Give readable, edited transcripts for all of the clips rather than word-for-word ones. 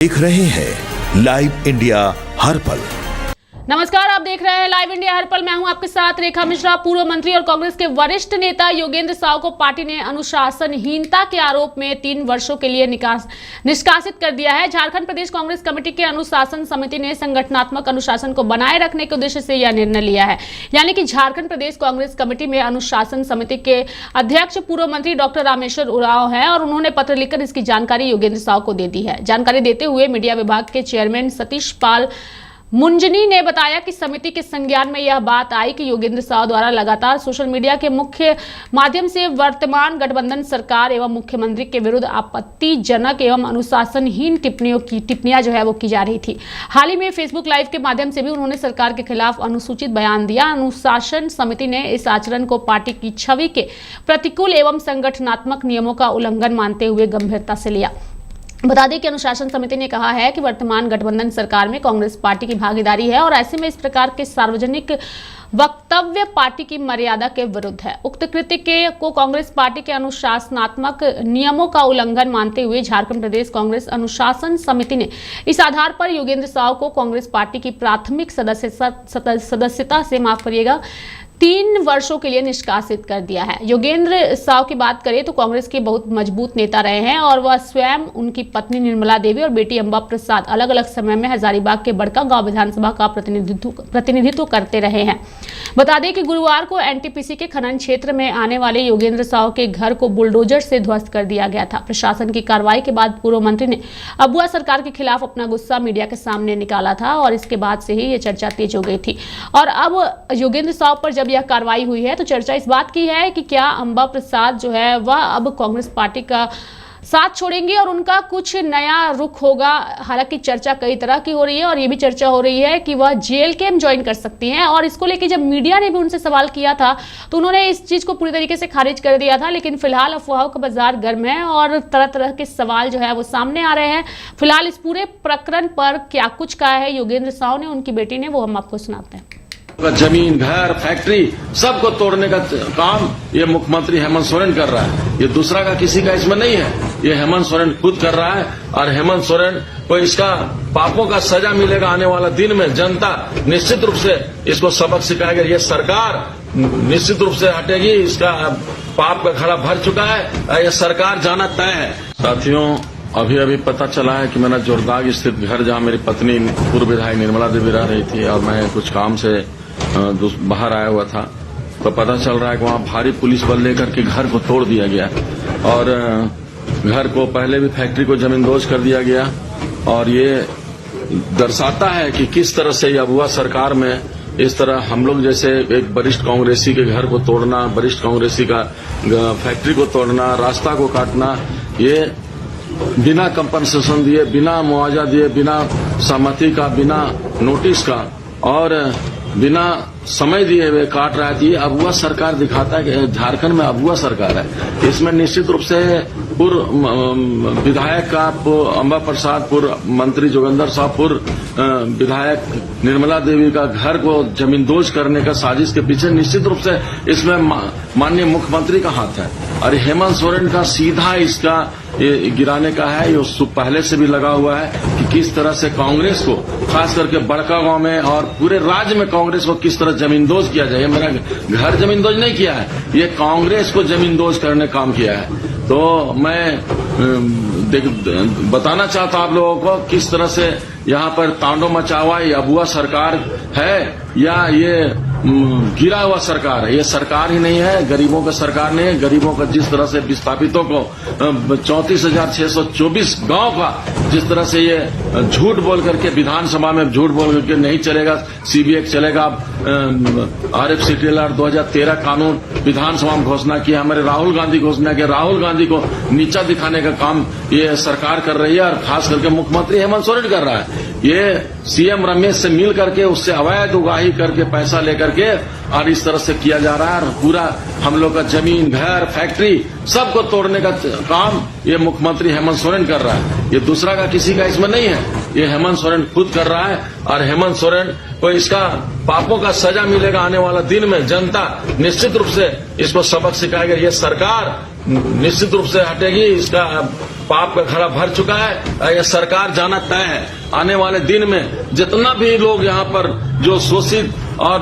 देख रहे हैं लाइव इंडिया हर पल। नमस्कार, आप देख रहे हैं लाइव इंडिया हर पल। मैं हूं आपके साथ रेखा मिश्रा। पूर्व मंत्री और कांग्रेस के वरिष्ठ नेता योगेंद्र साव को पार्टी ने अनुशासनहीनता के आरोप में 3 वर्षों के लिए निष्कासित कर दिया है। झारखंड प्रदेश कांग्रेस कमेटी के अनुशासन समिति ने संगठनात्मक अनुशासन को बनाए रखने के उद्देश्य से यह निर्णय लिया है। यानी कि झारखंड प्रदेश कांग्रेस कमेटी में अनुशासन समिति के अध्यक्ष पूर्व मंत्री डॉक्टर रामेश्वर उरांव है और उन्होंने पत्र लिखकर इसकी जानकारी योगेंद्र साव को दे दी है। जानकारी देते हुए मीडिया विभाग के चेयरमैन सतीश पाल मुंजनी ने बताया कि समिति के संज्ञान में यह बात आई कि योगेंद्र साव द्वारा लगातार सोशल मीडिया के मुख्य माध्यम से वर्तमान गठबंधन सरकार एवं मुख्यमंत्री के विरुद्ध आपत्तिजनक एवं अनुशासनहीन टिप्पणियां जो है वो की जा रही थी। हाल ही में फेसबुक लाइव के माध्यम से भी उन्होंने सरकार के खिलाफ अनुसूचित बयान दिया। अनुशासन समिति ने इस आचरण को पार्टी की छवि के प्रतिकूल एवं संगठनात्मक नियमों का उल्लंघन मानते हुए गंभीरता से लिया। बता दें कि अनुशासन समिति ने कहा है कि वर्तमान गठबंधन सरकार में कांग्रेस पार्टी की भागीदारी है और ऐसे में इस प्रकार के सार्वजनिक वक्तव्य पार्टी की मर्यादा के विरुद्ध है। उक्त कृत्य को कांग्रेस पार्टी के अनुशासनात्मक नियमों का उल्लंघन मानते हुए झारखंड प्रदेश कांग्रेस अनुशासन समिति ने इस आधार पर योगेंद्र साव को कांग्रेस पार्टी की प्राथमिक सदस्यता से 3 वर्षों के लिए निष्कासित कर दिया है। योगेंद्र साव की बात करें तो कांग्रेस के बहुत मजबूत नेता रहे हैं और वह स्वयं, उनकी पत्नी निर्मला देवी और बेटी अंबा प्रसाद अलग अलग समय में हजारीबाग के बड़कागांव विधानसभा का प्रतिनिधित्व करते रहे हैं। बता दें कि गुरुवार को एनटीपीसी के खनन क्षेत्र में आने वाले योगेंद्र साव के घर को बुलडोजर से ध्वस्त कर दिया गया था। प्रशासन की कार्रवाई के बाद पूर्व मंत्री ने अबुआ सरकार के खिलाफ अपना गुस्सा मीडिया के सामने निकाला था और इसके बाद से ही ये चर्चा तेज हो गई थी। और अब योगेंद्र साव पर जब यह कार्रवाई हुई है तो चर्चा इस बात की है कि क्या अंबा प्रसाद जो है वह अब कांग्रेस पार्टी का साथ छोड़ेंगे और उनका कुछ नया रुख होगा। हालांकि चर्चा कई तरह की हो रही है और ये भी चर्चा हो रही है कि वह जेल कैंप ज्वाइन कर सकती हैं और इसको लेकर जब मीडिया ने भी उनसे सवाल किया था तो उन्होंने इस चीज को पूरी तरीके से खारिज कर दिया था। लेकिन फिलहाल अफवाहों का बाजार गर्म है और तरह तरह के सवाल जो है वो सामने आ रहे हैं। फिलहाल इस पूरे प्रकरण पर क्या कुछ कहा है योगेंद्र साव ने, उनकी बेटी ने, वो हम आपको सुनाते हैं। जमीन, घर, फैक्ट्री सबको तोड़ने का काम ये मुख्यमंत्री हेमंत सोरेन कर रहा है। ये दूसरा का किसी का इसमें नहीं है, ये हेमंत सोरेन खुद कर रहा है और हेमंत सोरेन को इसका पापों का सजा मिलेगा। आने वाला दिन में जनता निश्चित रूप से इसको सबक सिखाएगा। ये सरकार निश्चित रूप से हटेगी, इसका पाप का घड़ा भर चुका है, ये सरकार जाना तय है। साथियों, अभी पता चला है कि मेरा जोरदाग स्थित घर, जहां मेरी पत्नी पूर्व विधायक निर्मला देवी रह रही थी और मैं कुछ काम से बाहर आया हुआ था, तो पता चल रहा है कि वहां भारी पुलिस बल लेकर के घर को तोड़ दिया गया और घर को पहले भी फैक्ट्री को जमींदोज कर दिया गया। और ये दर्शाता है कि किस तरह से अबुआ सरकार में इस तरह हम लोग जैसे एक वरिष्ठ कांग्रेसी के घर को तोड़ना, वरिष्ठ कांग्रेसी का फैक्ट्री को तोड़ना, रास्ता को काटना, ये बिना कंपनसेशन दिए, बिना मुआवजा दिए, बिना सहमति का, बिना नोटिस का और बिना समय दिए हुए काट रहा है। ये अबुआ सरकार दिखाता है कि झारखंड में अबुआ सरकार है। इसमें निश्चित रूप से पूर्व विधायक का अंबा प्रसाद, पूर्व मंत्री जोगेंद्र साव, पूर्व विधायक निर्मला देवी का घर को जमींदोज करने का साजिश के पीछे निश्चित रूप से इसमें माननीय मुख्यमंत्री का हाथ है और हेमंत सोरेन का सीधा इसका गिराने का है। ये पहले से भी लगा हुआ है कि किस तरह से कांग्रेस को, खास करके बड़कागांव में और पूरे राज्य में कांग्रेस को किस तरह जमींदोज किया जाए। मेरा घर जमींदोज नहीं किया है, ये कांग्रेस को जमींदोज करने का काम किया है। तो मैं बताना चाहता हूं आप लोगों को किस तरह से यहाँ पर तांडव मचा हुआ ये अबुआ सरकार है या ये गिरा हुआ सरकार है। ये सरकार ही नहीं है, गरीबों का सरकार नहीं है। गरीबों का जिस तरह से विस्थापितों को 34,624 गांव का जिस तरह से ये झूठ बोल करके विधानसभा में झूठ बोल करके नहीं चलेगा, सीबीआई चलेगा, RFCTLR 2013 कानून विधानसभा में घोषणा किया, हमारे राहुल गांधी घोषणा किया। राहुल गांधी को नीचा दिखाने का काम ये सरकार कर रही है और खास करके मुख्यमंत्री हेमंत सोरेन कर रहा है। ये सीएम रमेश से मिल करके उससे अवैध उगाही करके पैसा लेकर के और इस तरह से किया जा रहा है और पूरा हम लोग का जमीन, घर, फैक्ट्री सबको तोड़ने का काम ये मुख्यमंत्री हेमंत सोरेन कर रहा है। ये दूसरा का किसी का इसमें नहीं है, ये हेमंत सोरेन खुद कर रहा है और हेमंत सोरेन को इसका पापों का सजा मिलेगा। आने वाला दिन में जनता निश्चित रूप से इसको सबक सिखाएगा। ये सरकार निश्चित रूप से हटेगी, इसका पाप का घड़ा भर चुका है। यह सरकार जाना तय है। आने वाले दिन में जितना भी लोग यहाँ पर जो शोषित और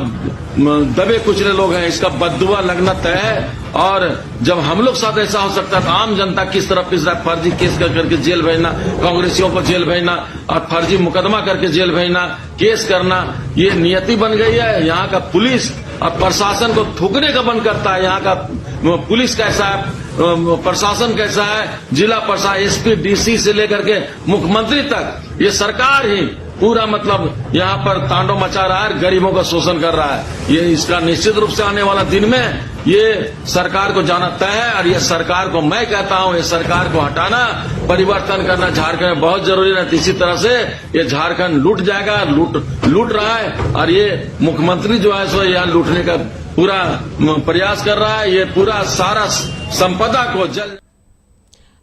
दबे कुचले लोग हैं, इसका बददुआ लगना तय है। और जब हम लोग साथ ऐसा हो सकता है तो आम जनता किस तरह पिस रहा है, फर्जी केस करके जेल भेजना, कांग्रेसियों को जेल भेजना और फर्जी मुकदमा करके जेल भेजना, केस करना, ये नियति बन गई है। यहाँ का पुलिस और प्रशासन को थूकने का बंद करता है। यहाँ का पुलिस कैसा है, प्रशासन कैसा है, जिला प्रशासन, एसपी, डीसी से लेकर के मुख्यमंत्री तक, ये सरकार ही पूरा मतलब यहाँ पर तांडव मचा रहा है, गरीबों का शोषण कर रहा है। ये इसका निश्चित रूप से आने वाला दिन में ये सरकार को जाना तय है। और ये सरकार को मैं कहता हूँ, ये सरकार को हटाना, परिवर्तन करना झारखंड में बहुत जरूरी है। इसी तरह से ये झारखंड लूट जाएगा, लूट रहा है। और ये मुख्यमंत्री जो है सो यहाँ लूटने का पूरा प्रयास कर रहा है। ये पूरा सारा संपदा को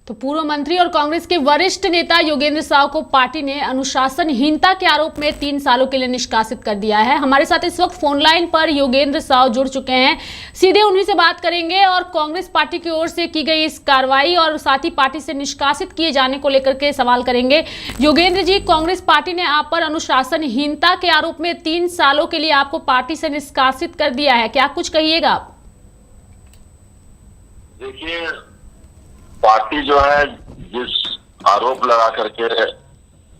तो पूर्व मंत्री और कांग्रेस के वरिष्ठ नेता योगेंद्र साव को पार्टी ने अनुशासनहीनता के आरोप में 3 सालों के लिए निष्कासित कर दिया है। हमारे साथ इस वक्त फोन लाइन पर योगेंद्र साव जुड़ चुके हैं, सीधे उन्हीं से बात करेंगे और कांग्रेस पार्टी की ओर से की गई इस कार्रवाई और साथ ही पार्टी से निष्कासित किए जाने को लेकर के सवाल करेंगे। योगेंद्र जी, कांग्रेस पार्टी ने आप पर अनुशासनहीनता के आरोप में 3 सालों के लिए आपको पार्टी से निष्कासित कर दिया है, क्या कुछ कहिएगा आप? देखिए, पार्टी जो है जिस आरोप लगा करके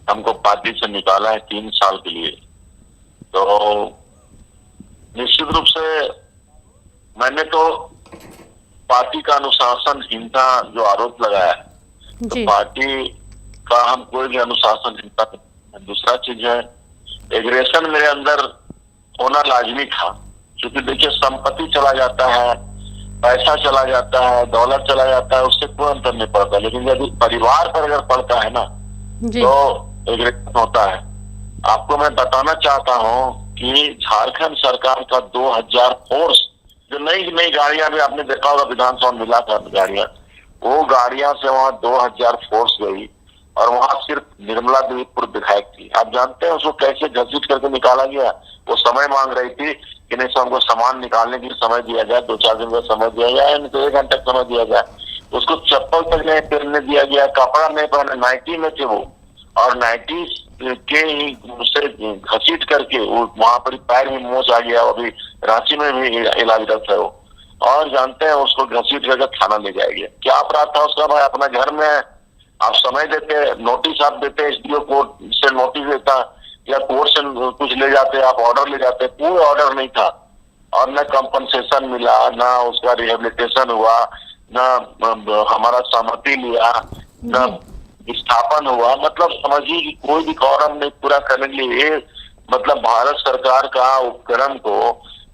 हमको पार्टी से निकाला है 3 साल के लिए, तो निश्चित रूप से मैंने तो पार्टी का अनुशासनहीनता जो आरोप लगाया है, तो पार्टी का हम कोई भी अनुशासनहीनता। दूसरा चीज है, एग्रेशन मेरे अंदर होना लाजमी था, क्योंकि देखिए संपत्ति चला जाता है, पैसा चला जाता है, दौलत चला जाता है, उससे कोई अंतर नहीं पड़ता। लेकिन यदि परिवार पर अगर पड़ता है ना तो एग्रेशन होता है। आपको मैं बताना चाहता हूँ कि झारखंड सरकार का 2000 फोर्स, जो नई गाड़ियां भी आपने देखा होगा, विधानसभा में मिला था गाड़ियां, वो गाड़ियां से वहां 2000 फोर्स गई और वहां सिर्फ निर्मला देवी पूर्व विधायक थी। आप जानते हैं उसको कैसे घसीट करके निकाला गया? वो समय मांग रही थी कि नहीं, हमको सामान निकालने के लिए समय दिया जाए, 2-4 दिन का समय दिया जाए, नहीं तो 1 घंटे समय दिया जाए। उसको चप्पल तक नहीं पहनने दिया गया, कपड़ा नहीं पहने, नाइटी में थे वो, और नाइटी के ही उसे घसीट करके वो वहां पर पैर में मोच आ गया, अभी रांची में भी इलाजरत है वो। और जानते हैं उसको घसीट करके थाना ले जाएंगे। क्या अपराध था उसका? भाई अपना घर में आप समय देते, नोटिस आप देते, एसडीओ कोर्ट से नोटिस देता या कोर्ट से कुछ ले जाते, आप ऑर्डर ले जाते, कोई ऑर्डर नहीं था। और न कंपनसेशन मिला, न उसका रिहेबिलिटेशन हुआ, न हमारा सहमति लिया, न विस्थापन हुआ। मतलब समझिए कि कोई भी कॉरम नहीं पूरा करने के लिए मतलब भारत सरकार का उपक्रम को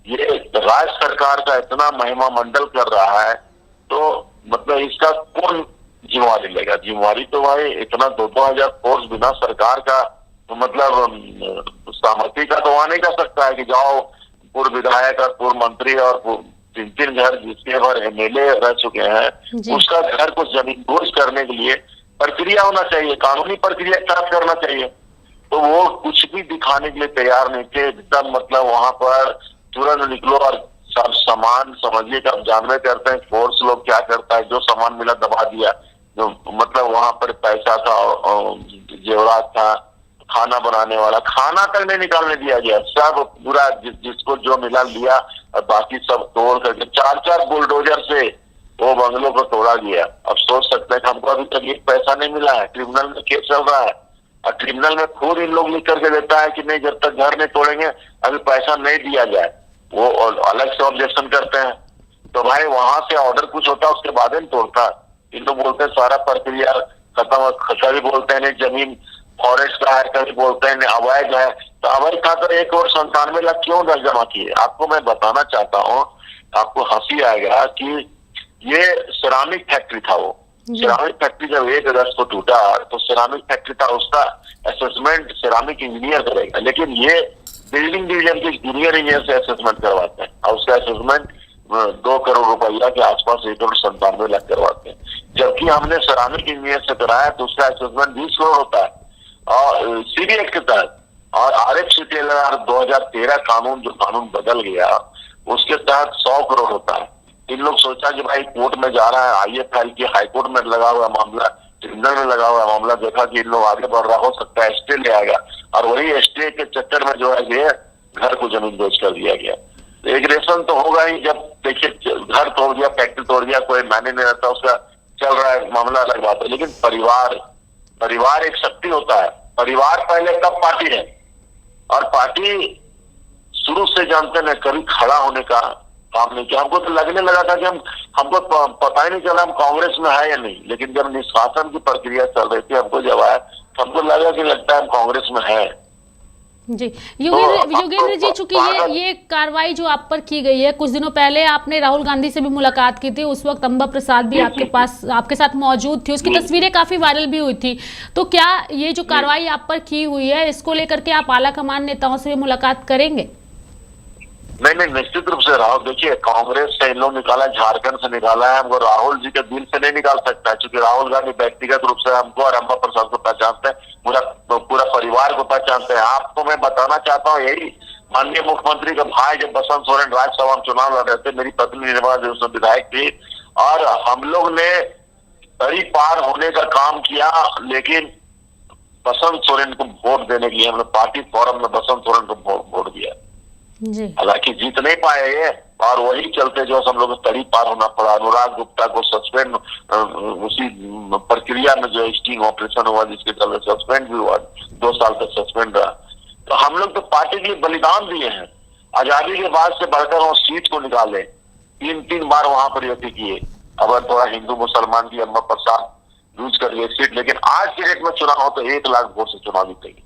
ये राज्य सरकार का इतना महिमा मंडल कर रहा है, तो मतलब इसका कौन जिम्मेवारी लेगा? जिम्मेवारी तो भाई इतना 2-2000 फोर्स बिना सरकार का तो मतलब सहमति का तो वहां नहीं कर सकता है कि जाओ पूर्व विधायक और पूर्व मंत्री और 3 घर जिसके भर एमएलए रह चुके हैं, उसका घर को जमींदोज करने के लिए प्रक्रिया होना चाहिए, कानूनी प्रक्रिया प्राप्त करना चाहिए। तो वो कुछ भी दिखाने के लिए तैयार नहीं थे। एकदम मतलब वहां पर तुरंत निकलो और सब सामान समझिए कि आप जानवे करते हैं फोर्स लोग क्या करता है, जो सामान मिला दबा दिया। जो मतलब वहां पर पैसा था, जेवरात था, खाना बनाने वाला, खाना तक नहीं निकालने दिया गया। सब पूरा जिसको जो मिला लिया और बाकी सब तोड़ करके 4-4 बुलडोजर से वो बंगलों को तोड़ा गया। अब सोच सकते हैं कि हमको अभी तक एक पैसा नहीं मिला है, ट्रिब्यूनल में केस चल रहा है और ट्रिब्यूनल में खुद इन लोग लिख करके देता है कि नहीं, जब तक घर नहीं तोड़ेंगे अभी पैसा नहीं दिया जाए। वो अलग से ऑब्जेक्शन करते हैं। तो भाई वहां से ऑर्डर कुछ होता है, उसके बाद ही तोड़ता। इन लोग बोलते हैं सारा प्रक्रिया खत्म, कभी बोलते हैं नहीं जमीन फॉरेस्ट का है, कभी बोलते हैं अवैध है। तो अवैध था तो 1,97 लाख क्यों दर जमा किए? आपको मैं बताना चाहता हूँ, आपको हंसी आएगा कि ये सिरामिक फैक्ट्री था। वो सिरामिक फैक्ट्री जब 1 अगस्त को टूटा तो सिरामिक फैक्ट्री था, उसका असेसमेंट सिरामिक इंजीनियर करेगा, लेकिन ये बिल्डिंग डिवीजन के जूनियर इंजीनियर से असेसमेंट करवाते हैं और उसका असेसमेंट 2 करोड़ रुपया के आसपास 1,97 लाख करवाते हैं। जबकि हमने सिरामिक इंजीनियर से कराया तो उसका असेसमेंट 20 करोड़ होता है और सीडी एक्ट के तहत। और RFCTLR 2013 कानून, जो कानून बदल गया, उसके तहत 100 करोड़ होता है। इन लोग सोचा कि भाई कोर्ट में जा रहा है, IAFL की हाईकोर्ट में लगा हुआ मामला, ट्रिब्यूनल में लगा हुआ मामला देखा कि इन लोग आगे बढ़ रहा, हो सकता है स्टे ले आएगा, और वही स्टे के चक्कर में जो है ये घर को जमीन बेच कर दिया गया। एग्रेशन तो होगा ही, जब देखिए घर तोड़ दिया, फैक्ट्री तोड़ दिया, कोई मायने नहीं रहता, उसका चल रहा है मामला अलग बात है, लेकिन परिवार एक शक्ति होता है। परिवार पहले कब पार्टी है, और पार्टी शुरू से जानते न कभी खड़ा होने का काम नहीं किया। हमको तो लगने लगा था कि हमको पता ही नहीं चला हम कांग्रेस में है या नहीं, लेकिन जब निष्कासन की प्रक्रिया चल रही थी हमको जब आया तो हमको लगा कि लगता है हम कांग्रेस में है। जी योगेंद्र जी, चूंकि ये कार्रवाई जो आप पर की गई है, कुछ दिनों पहले आपने राहुल गांधी से भी मुलाकात की थी, उस वक्त अंबा प्रसाद भी आपके साथ मौजूद थी, उसकी तस्वीरें काफी वायरल भी हुई थी। तो क्या ये जो कार्रवाई आप पर की हुई है, इसको लेकर के आप आला कमान नेताओं से भी मुलाकात करेंगे? नहीं, निश्चित रूप से राहुल, देखिए कांग्रेस से इन लोग निकाला, झारखंड से निकाला है, हमको राहुल जी के दिल से नहीं निकाल सकता है, क्योंकि राहुल गांधी व्यक्तिगत रूप से हमको और अंबा प्रसाद को पहचानते हैं, पूरा परिवार को पहचानते हैं। आपको मैं बताना चाहता हूँ यही, माननीय मुख्यमंत्री का भाई जब बसंत सोरेन राज्यसभा में चुनाव लड़ रहे थे, मेरी पत्नी निर्मला उसमें विधायक थी, और हम लोग ने तरी पार होने का काम किया, लेकिन बसंत सोरेन को वोट देने के लिए हमने पार्टी फोरम में बसंत सोरेन को वोट दिया। हालांकि जीत नहीं पाए ये, और वही चलते जो हम लोग को तड़ी पार होना पड़ा। अनुराग गुप्ता को सस्पेंड, उसी प्रक्रिया में जो स्टिंग ऑपरेशन हुआ जिसके चलते सस्पेंड भी हुआ, 2 साल तक सस्पेंड रहा। तो हम लोग तो पार्टी के लिए बलिदान दिए हैं, आजादी के बाद से बढ़कर वो सीट को निकाले, 3 बार वहां पर यति किए। अब थोड़ा हिंदू मुसलमान की अंबा प्रसाद लूज कर लिए सीट, लेकिन आज के डेट में चुनाव हो तो 1 लाख वोट से चुनाव जीतेगी।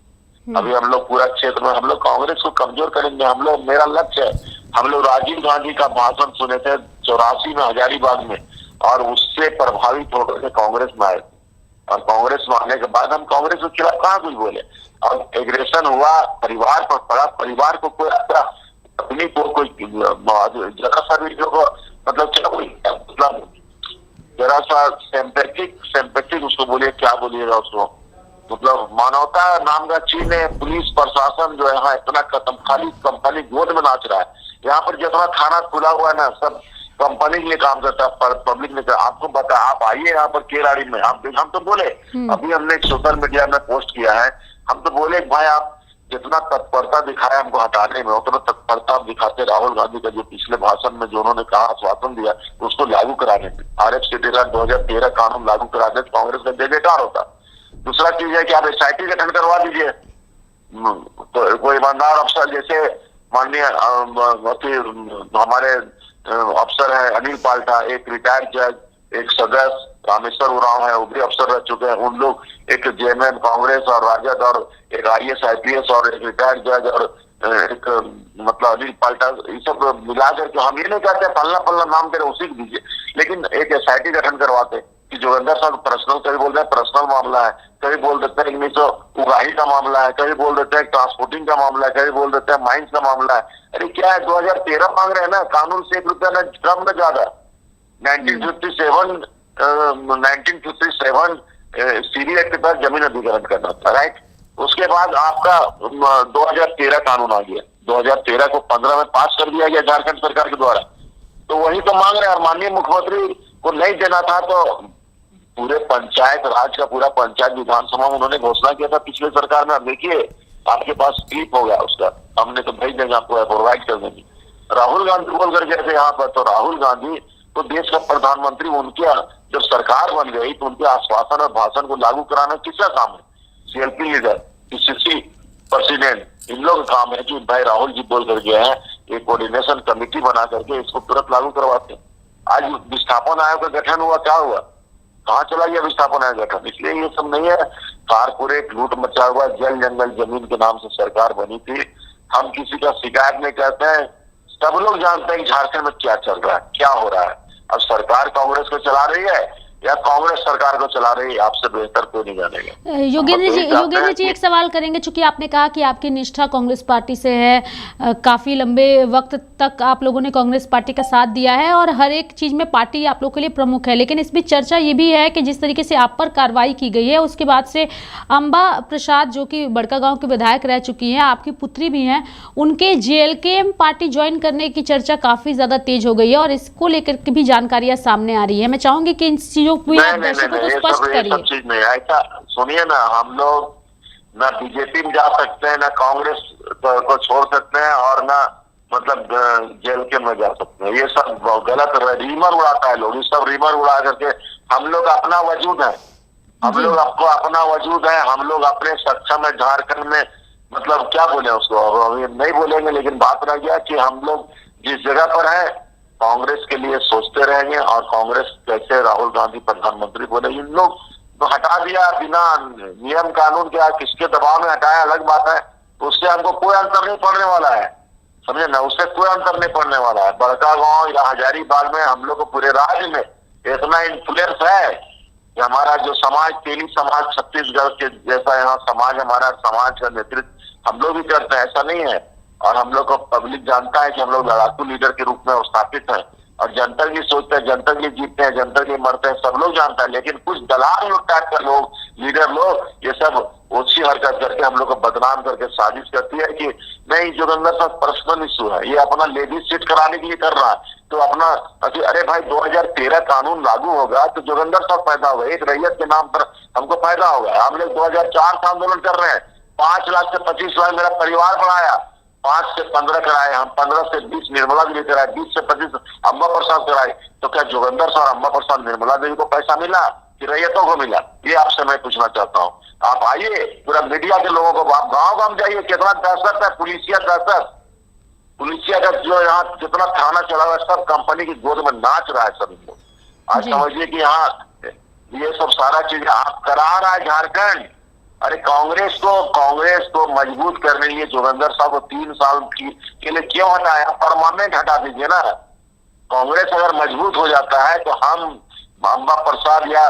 अभी हम लोग पूरा क्षेत्र में हम लोग कांग्रेस को कमजोर करेंगे। हम लोग, मेरा लक्ष्य है, हम लोग राजीव गांधी का भाषण सुने थे 84 में हजारीबाग में, और उससे प्रभावित होकर के कांग्रेस में आए, और कांग्रेस में आने के बाद हम कांग्रेस के खिलाफ कहाँ कुछ बोले। और एग्रेशन हुआ, परिवार पर पड़ा, परिवार को कोई अपनी को कोई जरा सा भी जो मतलब क्या कोई मतलब जरा सा सिंपैथेटिक उसको बोलिए, क्या बोलिएगा उसको, मतलब मानवता नाम का चीज है। पुलिस प्रशासन जो है यहाँ इतना कंपनी गोद में नाच रहा है। यहाँ पर जितना थाना खुला हुआ है ना, सब कंपनी के लिए काम करता है, पब्लिक ने। आपको बता, आप आइए यहाँ पर केराड़ी में, हम तो बोले, अभी हमने एक सोशल मीडिया में पोस्ट किया है, हम तो बोले भाई आप जितना तत्परता दिखाया हमको हटाने में, उतना तत्परता आप दिखाते राहुल गांधी का जो पिछले भाषण में जो उन्होंने कहा, आश्वासन दिया, उसको लागू कराने में। RFCT 2013 कानून लागू करा दे, कांग्रेस का जय जयकार होता। दूसरा चीज है कि आप SIT गठन करवा दीजिए, तो कोई ईमानदार अफसर, जैसे माननीय हमारे अफसर है अनिल पाल्टा, एक रिटायर्ड जज, एक सदस्य रामेश्वर उरांव है, वो भी अफसर रह चुके हैं, उन लोग, एक JMM कांग्रेस और राजद, और एक IAS IPS और एक रिटायर्ड जज, और एक मतलब अनिल पाल्टा, ये सब मिला करके हम ये नहीं कहते पल्ला नाम दे रहे उसी को दीजिए, लेकिन एक SIT गठन करवाते कि जोगिंदर साहब पर्सनल, कभी बोल रहे हैं पर्सनल मामला है, कभी बोल देते हैं 1900 उगाही का मामला है, कभी बोल देते हैं ट्रांसपोर्टिंग का मामला है, कभी बोल देते हैं माइंस का मामला है। अरे क्या है, 2013 मांग रहे हैं ना, कानून से 1 रुपया न कम न ज्यादा। 1957 सीबी एक्ट के तहत जमीन अधिग्रहण करना था, राइट। उसके बाद आपका 2013 कानून आ गया, 2013 को 15 में पास कर दिया गया झारखंड सरकार के द्वारा। तो वही तो मांग रहे हैं, और माननीय मुख्यमंत्री को नहीं देना था तो पूरे पंचायत राज का पूरा पंचायत विधानसभा में उन्होंने घोषणा किया था पिछले सरकार में। अब देखिए आपके पास क्लिप हो गया उसका, हमने तो भेज देंगे आपको, प्रोवाइड कर देंगे। राहुल गांधी बोल कर गए थे यहाँ पर, तो राहुल गांधी तो देश का प्रधानमंत्री, उनके जब सरकार बन गई तो उनके आश्वासन और भाषण को लागू कराना किसका काम है? CLP लीडर, PCC प्रेसिडेंट, इन लोग का काम है कि भाई राहुल जी बोल कर गए हैं, एक कोऑर्डिनेशन कमेटी बना करके इसको तुरंत लागू करवाते हैं। आज विस्थापन आयोग का गठन हुआ, क्या हुआ, कहाँ चला गया विस्थापन आयोग गठन? इसलिए ये सब नहीं है, कारपोरेट लूट मचा हुआ, जल जंगल जमीन के नाम से सरकार बनी थी। हम किसी का शिकायत नहीं करते हैं, सब लोग जानते हैं कि झारखंड में क्या चल रहा है, क्या हो रहा है। अब सरकार कांग्रेस को चला रही है या कांग्रेस सरकार को चला रही है, आपसे बेहतर कोई नहीं जानेगा। योगेंद्र जी एक सवाल करेंगे, चूंकि आपने कहा कि आपकी निष्ठा कांग्रेस पार्टी से है, काफी लंबे वक्त तक आप लोगों ने कांग्रेस पार्टी का साथ दिया है और हर एक चीज में पार्टी आप लोगों के लिए प्रमुख है, लेकिन इस बीच चर्चा ये भी है कि जिस तरीके से आप पर कार्रवाई की गई है, उसके बाद से अंबा प्रसाद जो कि बड़कागांव के विधायक रह चुकी हैं, आपकी पुत्री भी हैं, उनके JLKM पार्टी ज्वाइन करने की चर्चा काफी ज्यादा तेज हो गई है और इसको लेकर के भी जानकारियां सामने आ रही है। मैं चाहूंगी कि इन चीजों जो भी आप नहीं, दर्शकों को ये स्पष्ट सब करिए। चीज नहीं, ऐसा सुनिए ना, हम लोग ना बीजेपी में जा सकते हैं, ना कांग्रेस को छोड़ सकते हैं, और ना मतलब जेल के में जा सकते हैं। ये सब गलत रीमर उड़ाता है लोग, ये सब रीमर उड़ा करके हम लोग अपना वजूद है, हम लोग आपको अपना वजूद है, हम लोग अपने सक्षम है झारखंड में, मतलब क्या बोले उसको, अभी नहीं बोलेंगे, लेकिन बात रह गया कि हम लोग जिस जगह पर है कांग्रेस के लिए सोचते रहेंगे, और कांग्रेस कैसे राहुल गांधी प्रधानमंत्री बोले, इन लोग तो हटा दिया बिना नियम कानून के, किसके दबाव में हटाया अलग बात है, तो उससे हमको कोई अंतर नहीं पड़ने वाला है, समझे ना, उससे कोई अंतर नहीं पड़ने वाला है। बड़का गांव या हजारीबाग में हम लोग को पूरे राज्य में इतना इन्फ्लुएंस है कि हमारा जो समाज, तेली समाज, छत्तीसगढ़ के जैसा यहाँ समाज, हमारा समाज का नेतृत्व हम लोग भी करते हैं, ऐसा नहीं है। और हम लोग को पब्लिक जानता है कि हम लोग लड़ाकू लीडर के रूप में स्थापित हैं, और जनता की सोचते हैं, जनता के जीतते हैं, जनता के मरते हैं, सब लोग जानता है। लेकिन कुछ दलाल लोग, टाइप के लोग, लीडर लोग, ये सब ओछी हरकत करके हम लोग को बदनाम करके साजिश करती है कि नहीं जोगिंदर साहब पर्सनल इशू है, ये अपना लेडीज सीट कराने के लिए कर रहा है, तो अपना, अरे भाई 2013 कानून लागू होगा तो जोगिंदर साहब फायदा होगा, एक रैयत के नाम पर हमको फायदा होगा। हम लोग 2004 से आंदोलन कर रहे हैं, 5 लाख से 25 लाख मेरा परिवार बढ़ाया, 5 से 15 कराए हम, 15 से 20 निर्मला देवी कराए, 20 से 25 अम्बा प्रसाद कराए, तो क्या जोगिंदर साहब, अम्बा प्रसाद, निर्मला देवी को पैसा मिला कि रैयतों को मिला? ये आपसे मैं पूछना चाहता हूँ। आप आइए, पूरा मीडिया के लोगों को, आप गाँव गाँव जाइए, कितना दहशत है, पुलिसिया दहशत, पुलिसिया का जो यहाँ जितना थाना चला हुआ है, सब कंपनी की गोद में नाच रहा है सब लोग। आज समझिए कि यहाँ ये सब सारा चीज आप करा रहा है झारखंड। अरे कांग्रेस को मजबूत करने के लिए जोगिंदर साहब को 3 साल के लिए क्यों हटाया? परमानेंट हटा दीजिए ना। कांग्रेस अगर मजबूत हो जाता है तो हम अम्बा प्रसाद या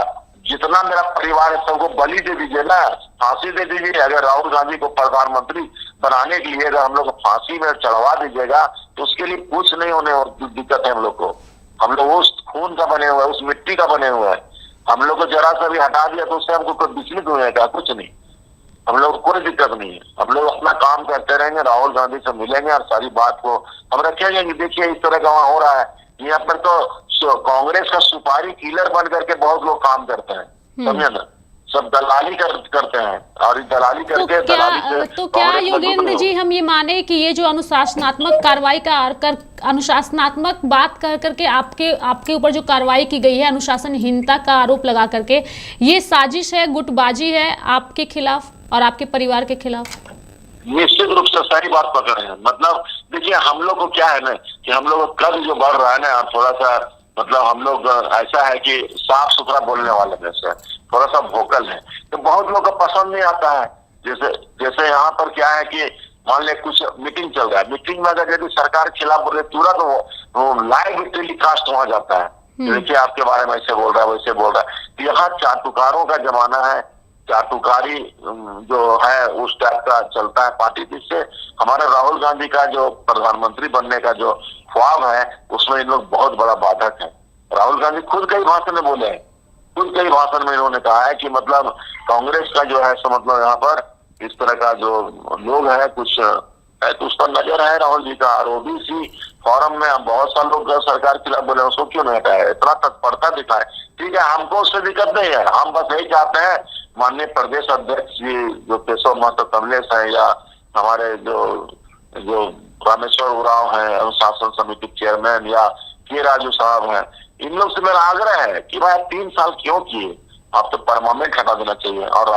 जितना मेरा परिवार है सबको बलि दे दीजिए ना, फांसी दे दीजिए। अगर राहुल गांधी को प्रधानमंत्री बनाने के लिए अगर हम लोग फांसी में चढ़वा दीजिएगा तो उसके लिए कुछ नहीं होने और दिक्कत है हम लोग को। हम लोग उस खून का बने हुए हैं, उस मिट्टी का बने हुए हैं। हम लोग को जरा सा भी हटा दिया तो उससे हमको कोई विचलित हो जाएगा, कुछ नहीं, हम लोग को कोई दिक्कत नहीं है। हम लोग अपना काम करते रहेंगे, राहुल गांधी से मिलेंगे और सारी बात को हम रखेंगे कि देखिए इस तरह का वहां हो रहा है। यहाँ पर तो कांग्रेस का सुपारी किलर बन करके बहुत लोग काम करते हैं, समझे ना, सब दलाली करते हैं, और दलाली करके तो क्या योगेंद्र जी हम ये माने कि ये जो अनुशासनात्मक कार्रवाई का अनुशासनात्मक बात कर करके आपके ऊपर जो कार्रवाई की गई है, अनुशासनहीनता का आरोप लगा करके, ये साजिश है, गुटबाजी है आपके खिलाफ और आपके परिवार के खिलाफ? निश्चित रूप से सही बात पकड़ रहे हैं। मतलब देखिए हम लोग को क्या है ना कि हम लोग कद जो बढ़ रहा है ना, थोड़ा सा मतलब हम लोग ऐसा है कि साफ सुथरा बोलने वाले जैसे थोड़ा सा वोकल है, तो बहुत लोग को पसंद नहीं आता है। जैसे यहाँ पर क्या है कि मान ले कुछ मीटिंग चल रहा है, मीटिंग में अगर यदि सरकार के खिलाफ बोले तुरंत वो लाइव टेलीकास्ट वहां जाता है, देखिए आपके बारे में ऐसे बोल रहा है, वैसे बोल रहा है। यहाँ चाटुकारों का जमाना है, चाटुकारी जो है उस टाइप का चलता है पार्टी, जिससे हमारा राहुल गांधी का जो प्रधानमंत्री बनने का जो ख्वाब है उसमें इन लोग बहुत बड़ा बाधक है। राहुल गांधी खुद कई भाषण में बोले हैं, खुद कई भाषण में इन्होंने कहा है कि मतलब कांग्रेस का जो है सो मतलब यहाँ पर इस तरह का जो लोग है कुछ है तो उस पर नजर है राहुल जी का। और ओबीसी फोरम में बहुत सारे लोग सरकार के खिलाफ बोले, उसको क्यों नहीं हटाया? इतना तत्परता दिखाए, ठीक है, हमको उससे दिक्कत नहीं है। हम बस यही चाहते हैं माननीय प्रदेश अध्यक्ष जी जो केशव महतो कमलेश है, या हमारे जो रामेश्वर उरांव है अनुशासन समिति चेयरमैन, या के राजू साहब हैं, इन लोग से मेरा आग्रह है कि भाई 3 साल क्यों किए, आप तो परमानेंट हटा देना चाहिए। और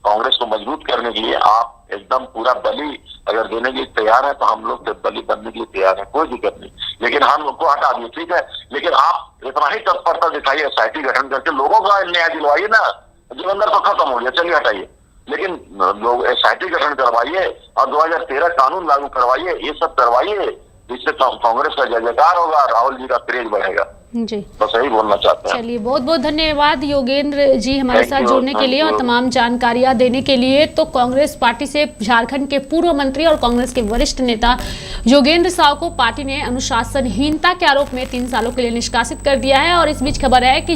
कांग्रेस को मजबूत करने के लिए आप एकदम पूरा बलि अगर देने के लिए तैयार है तो हम लोग बलि बनने के लिए तैयार है, कोई दिक्कत नहीं। लेकिन हम को हटा दिए, ठीक है, लेकिन आप इतना ही तत्परता दिखाइए, एसआईटी गठन करके लोगों का न्याय दिलवाइए ना। जोगिंदर तो खत्म हो गया, चलिए हटाइए, लेकिन लोग एसआईटी गठन करवाइए और 2013 कानून लागू करवाइए, ये सब करवाइए, जिससे कांग्रेस का जय जयकार होगा, राहुल जी का क्रेज बढ़ेगा जी। बस यही बोलना चाहते हैं। चलिए बहुत बहुत धन्यवाद योगेंद्र जी हमारे साथ जुड़ने के लिए और तमाम जानकारियां देने के लिए। तो कांग्रेस पार्टी से झारखंड के पूर्व मंत्री और कांग्रेस के वरिष्ठ नेता योगेंद्र साव को पार्टी ने अनुशासनहीनता के आरोप में 3 सालों के लिए निष्कासित कर दिया है। और इस बीच खबर है कि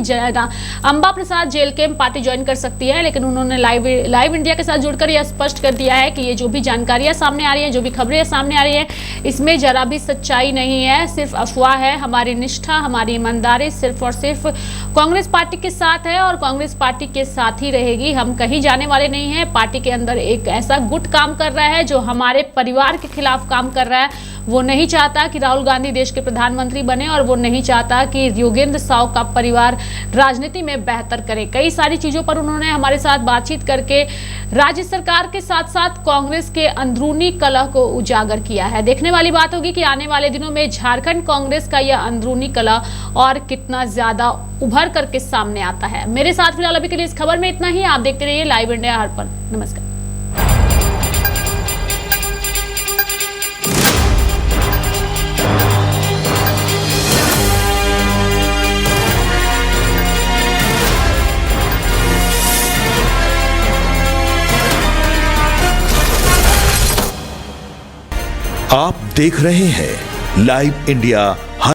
अम्बा प्रसाद जेल के पार्टी ज्वाइन कर सकती है, लेकिन उन्होंने लाइव इंडिया के साथ जुड़कर यह स्पष्ट कर दिया है कि ये जो भी जानकारियां सामने आ रही है, जो भी खबरें सामने आ रही है, इसमें जरा भी सच्चाई नहीं है, सिर्फ अफवाह है। हमारी निष्ठा, हमारी ईमानदारी सिर्फ और सिर्फ कांग्रेस पार्टी के साथ है और कांग्रेस पार्टी के साथ ही रहेगी। हम कहीं जाने वाले नहीं हैं। पार्टी के अंदर एक ऐसा गुट काम कर रहा है जो हमारे परिवार के खिलाफ काम कर रहा है। वो नहीं चाहता कि राहुल गांधी देश के प्रधानमंत्री बने और वो नहीं चाहता कि योगेंद्र साव का परिवार राजनीति में बेहतर करे। कई सारी चीजों पर उन्होंने हमारे साथ बातचीत करके राज्य सरकार के साथ साथ कांग्रेस के अंदरूनी कलह को उजागर किया है। देखने वाली बात होगी कि आने वाले दिनों में झारखंड कांग्रेस का यह अंदरूनी कलह और कितना ज्यादा उभर करके सामने आता है। मेरे साथ फिलहाल अभी के लिए इस खबर में इतना ही। आप देखते रहिए लाइव इंडिया हर पल। नमस्कार। आप देख रहे हैं लाइव इंडिया